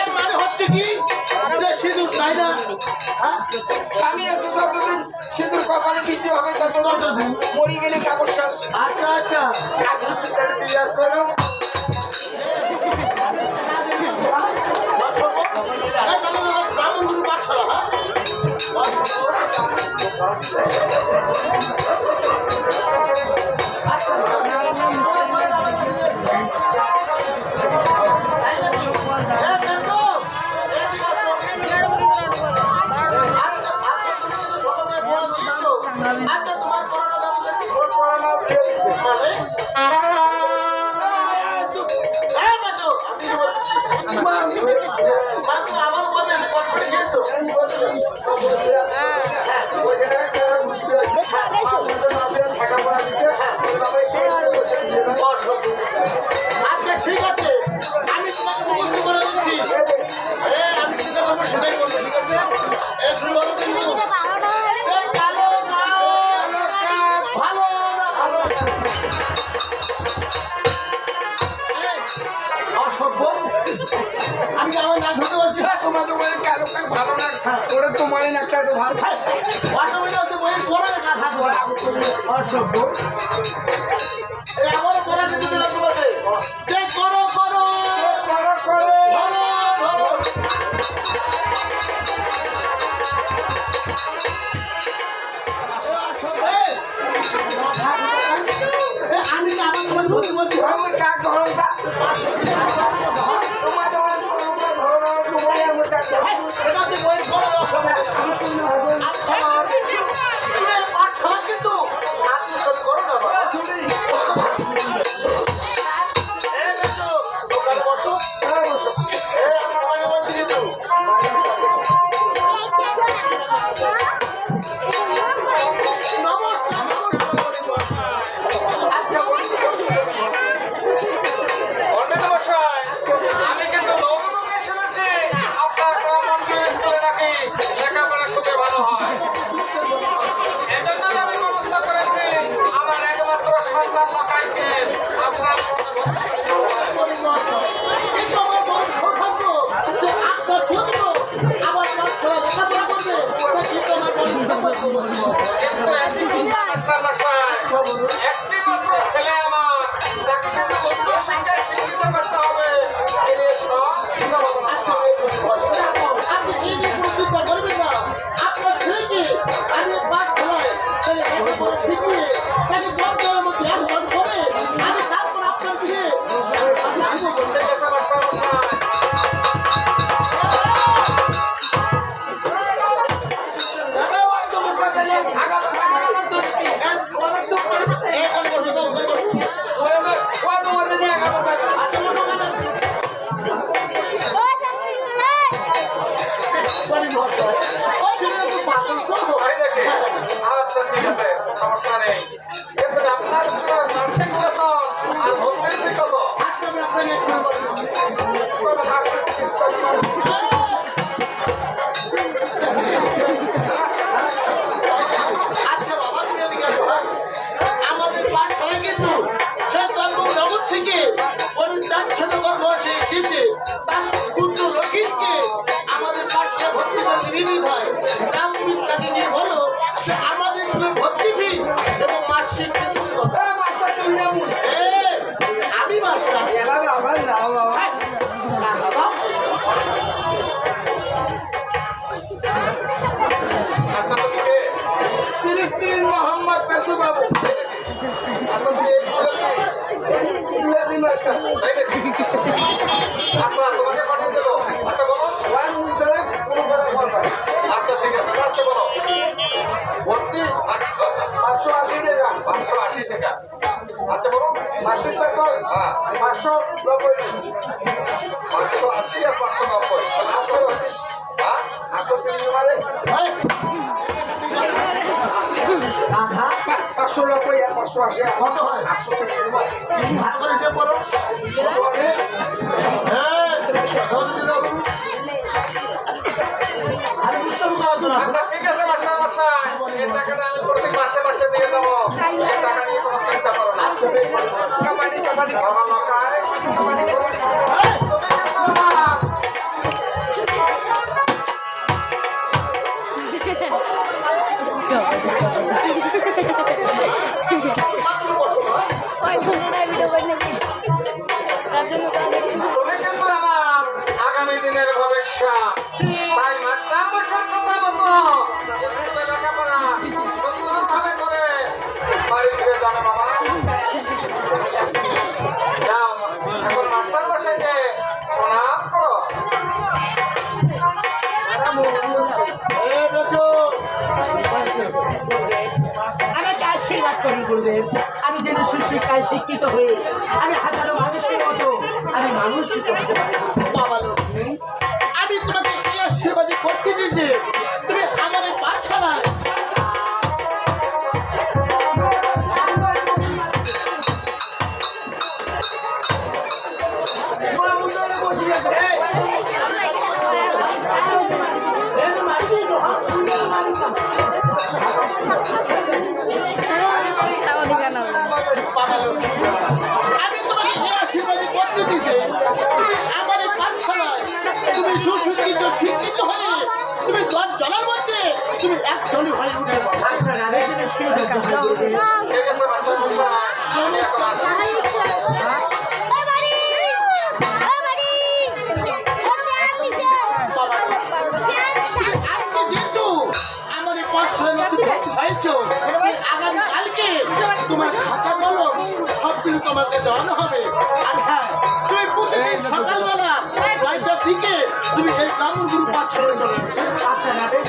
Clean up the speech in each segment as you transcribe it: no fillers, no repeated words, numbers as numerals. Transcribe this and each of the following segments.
এর মানে হচ্ছে কি যে সিঁদুর তাই না? স্বামী এত যতদিন সিঁদুর কপালে দিতে হবে ততদিন মরি গেলে কাপড় শ্বাস। আচ্ছা আচ্ছা বিয়ে করো ব্রাহ্মণ গুরু পাঠশালা। আচ্ছা তোমার আমার বলবে কটকটি খেয়েছো? আচ্ছা ঠিক আছে আমি তোমাকে মুখস্থ করে দিচ্ছি। আমি যেটা বলবো সেটাই বলবো, ঠিক আছে? ভালো না ভালো অসভ্য, আমি আমার নাক ধরতে বলছি। তোমার তোমার কালো কাক ভালো না, ওরা তোমার নাকটা তো ভালো। অসভ্য হচ্ছে বইয়ের পড়া কথা বলা অসভ্য। আমার পড়া দিতে দিল তোমাকে যে করো করো করো করো ধরো ধরো। আমি কি আমার তোমাকে ধরতে বলছি? আমার কাক ধরো না, তোমার তোমার ধরো না, তোমার আমার কাক ধরো। এটা হচ্ছে বইয়ের পড়ার অসভ্য। আচ্ছা তুমি পাঠশালা কিন্তু আত্মসাৎ করো না বাবা। দোকানে বসো বসো। আমাকে বলছি কিন্তু আমি কিন্তু লোকমুখে শুনেছি আপনার ব্রাহ্মণপুর স্কুলে নাকি লেখাপড়া খুবই ভালো হয়। এজন্য আমি ব্যবস্থা করেছি আমার একমাত্র সন্তান লকাইকে আপনার কিন্তু আমার বড় সৌভাগ্য যে আপনার পুত্র আবার পাঠশালা লেখাপড়া করবে। কিন্তু আমার বড় সৌভাগ্য। কিন্তু একটি মাস্টার মশাই, একটি মাত্র ছেলে আমার, তাকে কিন্তু উচ্চ শিক্ষায় শিক্ষিত করতে হবে। এ নিয়ে সব চিন্তা ভাবনা আছে। আপনি এই নিয়ে কোনো চিন্তা করবেন না। আপনার ছেলেকে আমি পাঠশালায় শিখিয়ে তাকে 10 জনের মধ্যে 1 জন করে আমি তারপর আপনার দিয়ে ঠিক আছে মাস্টার মশাই। আচ্ছা ঠিক আছে, সমস্যা নেই। কিন্তু আপনার নার্সিং কত আর ভর্তির কত? আচ্ছা বাবা তুমি এদিকে আসো। আমাদের পাঠশালায় কিন্তু সে জন্মজগৎ থেকে অনুচাচ্ছন্নগর বয়সে এসেছে তার পুত্র লক্ষ্মীকে আমাদের পাঠশালায় ভর্তি করে বিবিধ হয়। তা তুমি তাকে গিয়ে বলো যে আমাদের স্কুলে ভর্তি ফি এবং মাসিক বেতন কত। আমি মাস্টার না বাবা। আচ্ছা তুমি কে? মোহাম্মদ পেশু বাবু আচ্ছা তুমি এই স্কুলের কি? তাই নাকি? আচ্ছা তোমাকে পাঠিয়ে দেবো। আচ্ছা বলো। আচ্ছা ঠিক আছে, আচ্ছা বলো। ভর্তি আচ্ছা 580 টাকা। আচ্ছা বলো। মাসিক বেতন হ্যাঁ 590। 580 আর 590 তাহলে 830। হ্যাঁ 830 মানে এই, আধা 590 আর 580 কত হয়? 830 দেবো। ভাগ করে দিয়ে পড়ো। আর বুঝতে পারছো না। আচ্ছা ঠিক আছে মাস্টার মশাই, এই টাকাটা আমি প্রতি মাসে মাসে দিয়ে দেবো। এই টাকা নিয়ে কোনো চিন্তা করো না। কাবাডি কাবাডি আমার লকায় তুমি কিন্তু আমার আগামী দিনের ভবিষ্যৎ। তাই মাস্টার মশাই কথা মতো স্কুলে লেখাপড়া সুন্দরভাবে করে বাড়ি ফিরে যাবে বাবা। যাও এখন মাস্টার মশাইকে প্রণাম করো। আমাকে আশীর্বাদ করি গুরুদেব, আমি যেন সুশিক্ষায় শিক্ষিত হয়ে আমি হাজারো মানুষের মতো আমি মানুষ করতে পারি। বাবা লক্ষ্মী, আমি তোমাকে এই আশীর্বাদই করতেছি যে তুমি আমার এই পাঠশালায় আমি তোমাকে এই আশীর্বাদই করতেছি যে তুমি আমার এই পাঠশালায় তুমি সুশিক্ষিত শিক্ষিত হয়ে তুমি 10 জনের মধ্যে তুমি একজনই হয়ে উঠে পারো। আপনার আরেকজনের শিক্ষা গুরুদেব। ঠিক আছে মাস্টার মশাই, আমি এখন আসি। আজকে যেহেতু আমার এই পাঠশালায় নতুন ভর্তি হয়েছো, আগামীকালকে তোমার খাতা কলম সব কিছু তোমাকে দেওয়ানো হবে। আর হ্যাঁ, তুমি প্রতিদিন সকালবেলা 9টার দিকে তুমি এই ব্রাহ্মণ গুরু পাঠশালায় চলে আসবে। আপনার আদেশ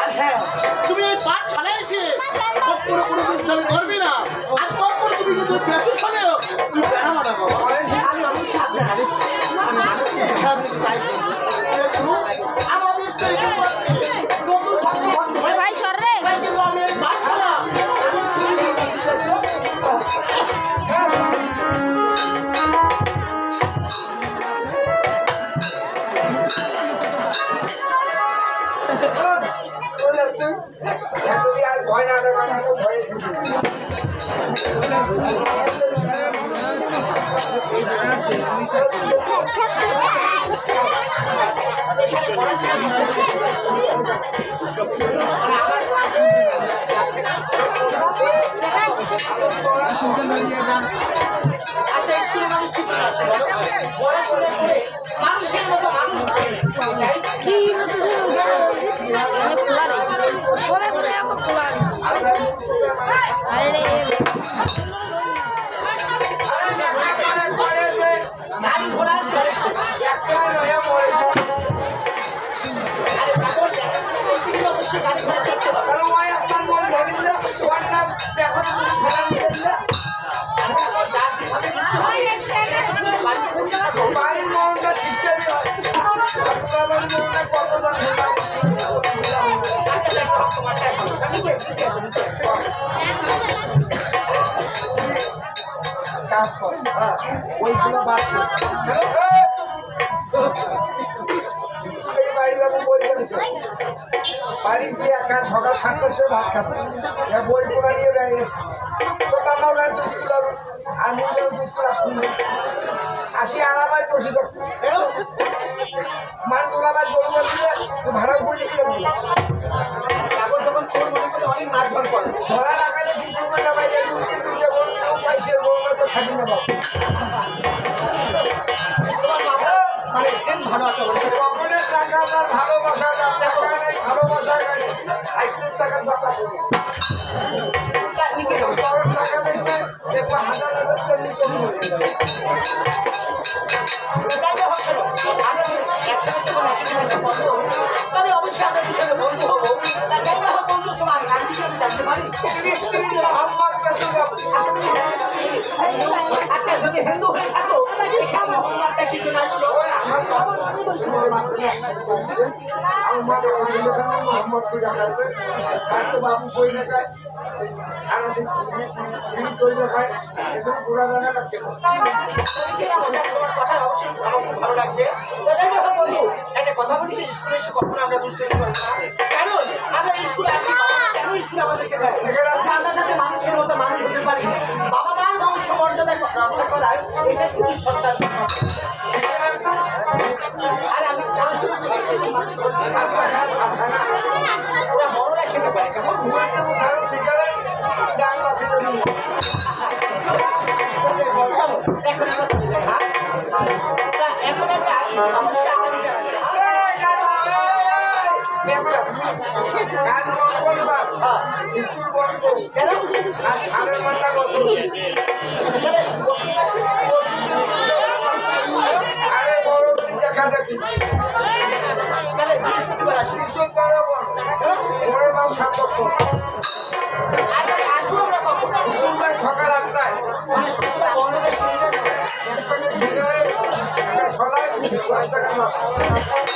আর হ্যাঁ, তুমি এই পাঠশালায় এসে কখনো কোনো অনুষ্ঠান করবি না। আর কখনো তুমি কিন্তু পেছু শোনেও তুমি বেড়াবো না বাবা। আমি অবশ্যই আপনার আদেশ আমি মানুষের হ্যাঁ, তুমি তাই করবে। পেছু, আমাদের তো এই নতুন সংগঠন হয়ে ভাই সর রে তাই কিন্তু আমি এই পাঠশালা আমি ছেড়ে যদি আর ভয় না দেখানো ভয় আচ্ছা স্কুলে মানুষ কি করে আসে বলো? পড়াশোনা করে মানুষের মতো মানুষ হয়। কি হতো অনেক খোলা রে বলে বলে আমার খোলা রে আরে রে গাড়ি ঘোড়া চড়ে আরে পাগল তুমি অবশ্যই গাড়ি ঘোড়া চড়তে পারো। বাড়ির মনটা সিস্টেমই হয় বাড়ির মনটা কত কাজ কর ওইগুলো বাদ বাড়ি যাবো বই করেছে বাড়ি গিয়ে একা সকাল 7টার সময় ভাত খাবো বই পড়া নিয়ে বেরিয়ে এসছি তো তারাও গাড়ি দুধ তুলাবো আর মুখেও দুধ তুলা শুনবো আসি আরামায় বসে থাকবো মান তোলাবার জন্য ভাড়া বই দিয়ে দেবো তারপর যখন চোর মনে করে অনেক মারধর করে ধরা লাগালে কিছু করে না বাইরে দুধে দুধে বললো পয়সের বললো তো থাকি না বাবু তোমার মাথা মানে সেন ভালো আছে অবশ্যই। কখনের টাকা তার ভালোবাসা তার টাকা নেই ভালোবাসা নেই আইসিস টাকার কথা শুনি তার নিচে যাবো। বড় টাকা দেখবে দেখবো হাজার হাজার নিচে হয়ে যাবে যাইতে হচ্ছে না। আমি একসাথে যখন একই জায়গায় বন্ধু হবো, তবে অবশ্যই আমরা দুজনে বন্ধু হবো। তা যাইতে হবে বন্ধু তোমার গান থেকে আমি জানতে পারি। আমার কাছে যাবো আচ্ছা যদি হিন্দু হয়ে থাকো এখানে মোহাম্মদটা কি জন্য আসলো? আমার মোহাম্মদ দেখাচ্ছে ডাক্তার বাবু বই দেখায় আর আছে বই দেখায় এগুলো পুরা জানা লাগছে তোমার কথা অবশ্যই আমার খুব ভালো লাগছে। তো যাই হোক বন্ধু, একটা কথা বলি যে স্কুলে এসে কখনো আমরা দুষ্টামি করি না। কারণ আমরা স্কুলে আসি, বাবা মা কেন স্কুলে আমাদেরকে দেয়? আমরা যাতে মানুষের মতো মানুষ হতে পারি, বাবা মার বংশ মর্যাদা বলার এটা কিন্তু সন্তান আর আমি কারোর সঙ্গে মানুষ করছি ওরা বড়রা খেতে পারে কেমন সিগারেট ডান পাশে জমি। চলো এখন আমরা চলে যাই, হ্যাঁ? তা এখন আমরা অবশ্যই আগামীকাল কাজ বন্ধ করবা, স্কুল বন্ধ, কেন আর সাড়ে 9টা বছর। তাহলে বসে আছি। আরে বড় দেখা দেখি তাহলে বৃহস্পতিবার আসি বৃহস্পতিবার বন্ধ, পরের মাস 7 অক্টোবর, আর তাহলে আসবো আমরা কখন শুক্রবার সকাল 8টায়। মানে শুক্রবার বন্ধ হয়ে সিগারেট, একটা সলাই 5 টাকা মাত্র।